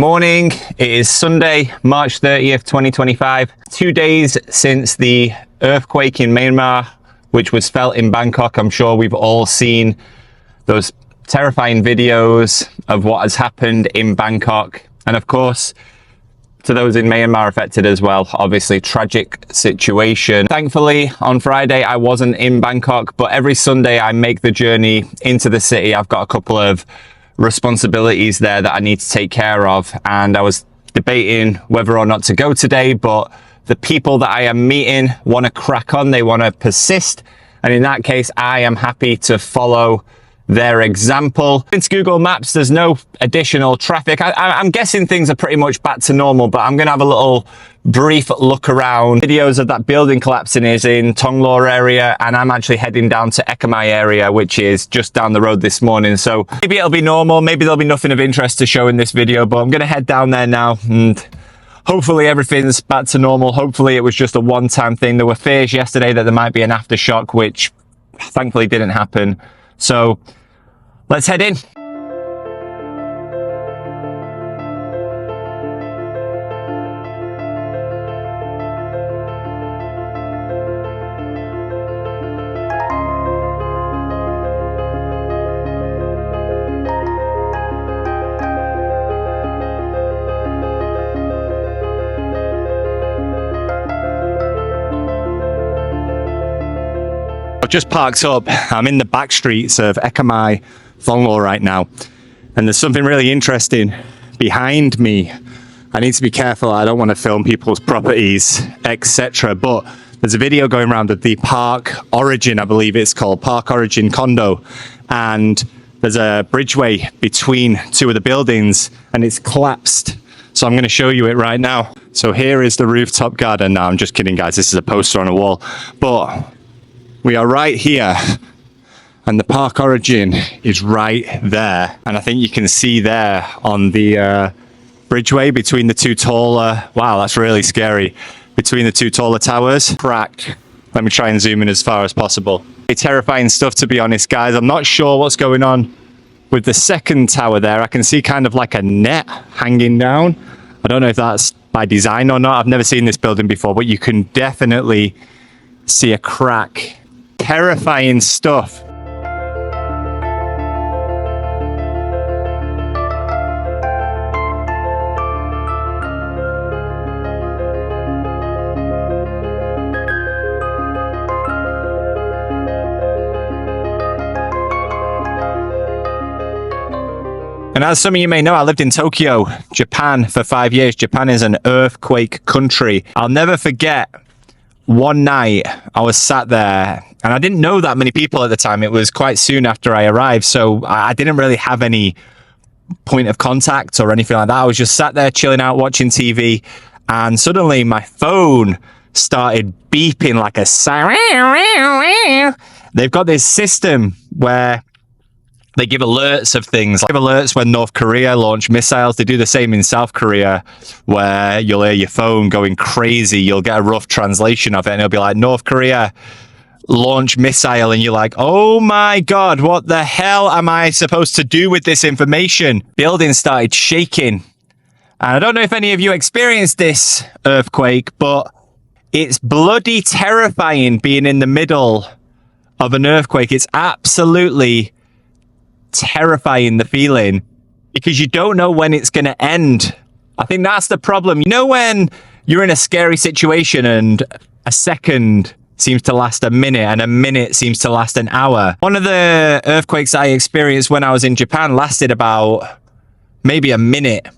Morning, it is Sunday, March 30th, 2025. 2 days since the earthquake in Myanmar, which was felt in Bangkok. I'm sure we've all seen those terrifying videos of what has happened in Bangkok. And of course, to those in Myanmar affected as well, obviously tragic situation. Thankfully, on Friday, I wasn't in Bangkok, but every Sunday I make the journey into the city. I've got a couple of responsibilities there that I need to take care of, and I was debating whether or not to go today, but the people that I am meeting want to crack on, they want to persist, and in that case I am happy to follow their example. Into Google Maps, there's no additional traffic. I'm guessing things are pretty much back to normal, but I'm gonna have a little brief look around. Videos of that building collapsing is in Tonglaw area, and I'm actually heading down to Ekamai area, which is just down the road this morning. So maybe it'll be normal, maybe there'll be nothing of interest to show in this video, but I'm gonna head down there now and hopefully everything's back to normal. Hopefully it was just a one-time thing. There were fears yesterday that there might be an aftershock, which thankfully didn't happen. So let's head in. I've just parked up. I'm in the back streets of Ekamai, Thonglaw right now, and there's something really interesting behind me. I need to be careful, I don't want to film people's properties, etc., but there's a video going around of the Park Origin, I believe it's called, Park Origin condo, and there's a bridgeway between two of the buildings and it's collapsed. So I'm going to show you it right now. So here is the rooftop garden. No, I'm just kidding guys, this is a poster on a wall, but we are right here and the Park Origin is right there, and I think you can see there on the bridgeway between the two taller, wow, that's really scary, between the two taller towers, cracked. Let me try and zoom in as far as possible. It's terrifying stuff, to be honest guys. I'm not sure what's going on with the second tower there. I can see kind of like a net hanging down. I don't know if that's by design or not. I've never seen this building before, but you can definitely see a crack. Terrifying stuff. And as some of you may know, I lived in Tokyo, Japan for 5 years. Japan is an earthquake country. I'll never forget one night I was sat there, and I didn't know that many people at the time. It was quite soon after I arrived, so I didn't really have any point of contact or anything like that. I was just sat there chilling out, watching TV, and suddenly my phone started beeping like a siren. They've got this system where they give alerts of things, like alerts when North Korea launch missiles. They do the same in South Korea, where you'll hear your phone going crazy. You'll get a rough translation of it, and it'll be like, North Korea launch missile, and you're like, oh my God, what the hell am I supposed to do with this information? Building started shaking. And I don't know if any of you experienced this earthquake, but it's bloody terrifying being in the middle of an earthquake. It's absolutely terrifying, the feeling, because you don't know when it's going to end. I think that's the problem. You know, when you're in a scary situation and a second seems to last a minute and a minute seems to last an hour. One of the earthquakes I experienced when I was in Japan lasted about maybe a minute.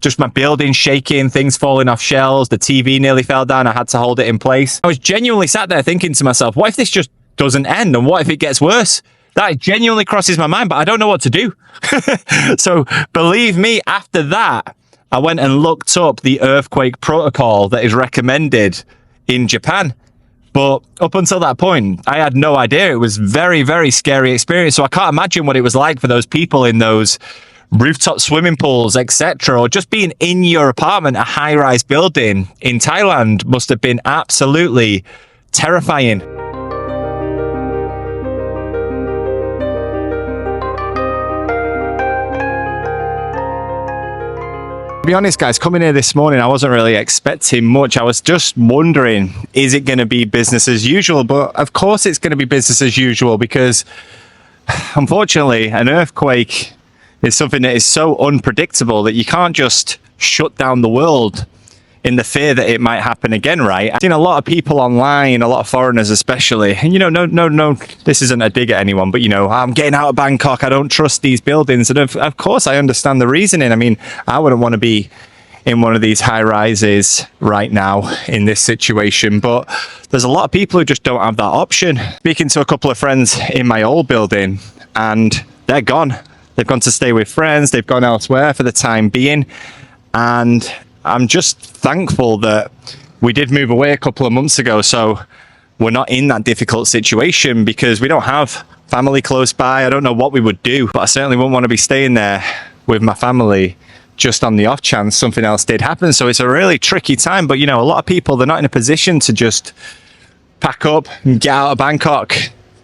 Just my building shaking, things falling off shelves, the TV nearly fell down, I had to hold it in place. I was genuinely sat there thinking to myself, what if this just doesn't end, and what if it gets worse? That genuinely crosses my mind, but I don't know what to do. So believe me, after that, I went and looked up the earthquake protocol that is recommended in Japan. But up until that point, I had no idea. It was very, very scary experience. So I can't imagine what it was like for those people in those rooftop swimming pools, etc., or just being in your apartment, a high-rise building in Thailand must have been absolutely terrifying. To be honest, guys, coming here this morning, I wasn't really expecting much. I was just wondering, is it going to be business as usual? But of course it's going to be business as usual, because unfortunately, an earthquake is something that is so unpredictable that you can't just shut down the world in the fear that it might happen again, right? I've seen a lot of people online, a lot of foreigners especially, and no, this isn't a dig at anyone, but I'm getting out of Bangkok, I don't trust these buildings. And of course I understand the reasoning. I mean, I wouldn't want to be in one of these high rises right now in this situation, but there's a lot of people who just don't have that option. Speaking to a couple of friends in my old building, and they're gone. They've gone to stay with friends, they've gone elsewhere for the time being, and I'm just thankful that we did move away a couple of months ago, so we're not in that difficult situation, because we don't have family close by. I don't know what we would do, but I certainly wouldn't want to be staying there with my family just on the off chance something else did happen. So it's a really tricky time, but a lot of people, they're not in a position to just pack up and get out of Bangkok.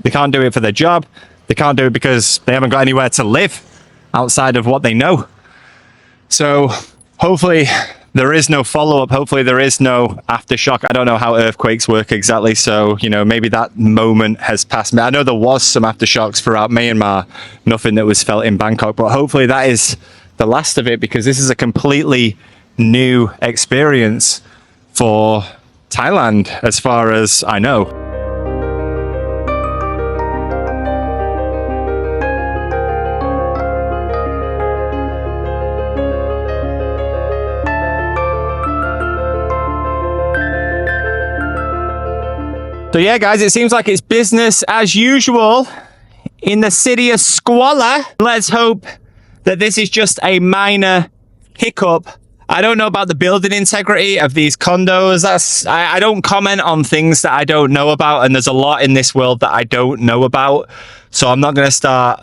They can't do it for their job. They can't do it because they haven't got anywhere to live outside of what they know. So hopefully there is no follow-up. Hopefully there is no aftershock. I don't know how earthquakes work exactly, so maybe that moment has passed me. I know there was some aftershocks throughout Myanmar, nothing that was felt in Bangkok, but hopefully that is the last of it, because this is a completely new experience for Thailand as far as I know. So yeah, guys, it seems like it's business as usual in the city of Squalor. Let's hope that this is just a minor hiccup. I don't know about the building integrity of these condos. I don't comment on things that I don't know about, and there's a lot in this world that I don't know about. So I'm not going to start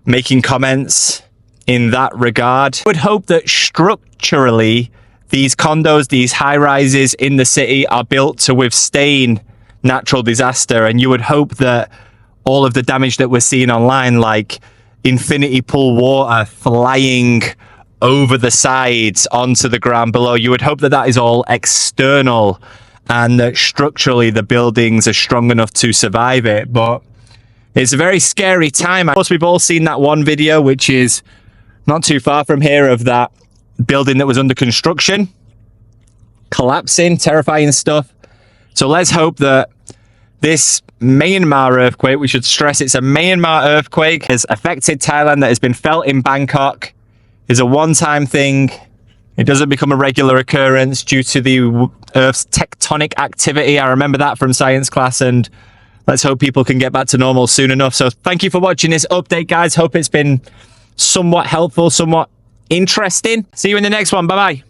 making comments in that regard. I would hope that structurally, these condos, these high rises in the city are built to withstand natural disaster, and you would hope that all of the damage that we're seeing online, like infinity pool water flying over the sides onto the ground below, you would hope that that is all external and that structurally the buildings are strong enough to survive it. But it's a very scary time. Of course, we've all seen that one video, which is not too far from here, of that building that was under construction collapsing. Terrifying stuff. So let's hope that this Myanmar earthquake, we should stress it's a Myanmar earthquake, has affected Thailand, that has been felt in Bangkok, is a one-time thing. It doesn't become a regular occurrence due to the Earth's tectonic activity. I remember that from science class, and let's hope people can get back to normal soon enough. So thank you for watching this update, guys. Hope it's been somewhat helpful, somewhat interesting. See you in the next one. Bye-bye.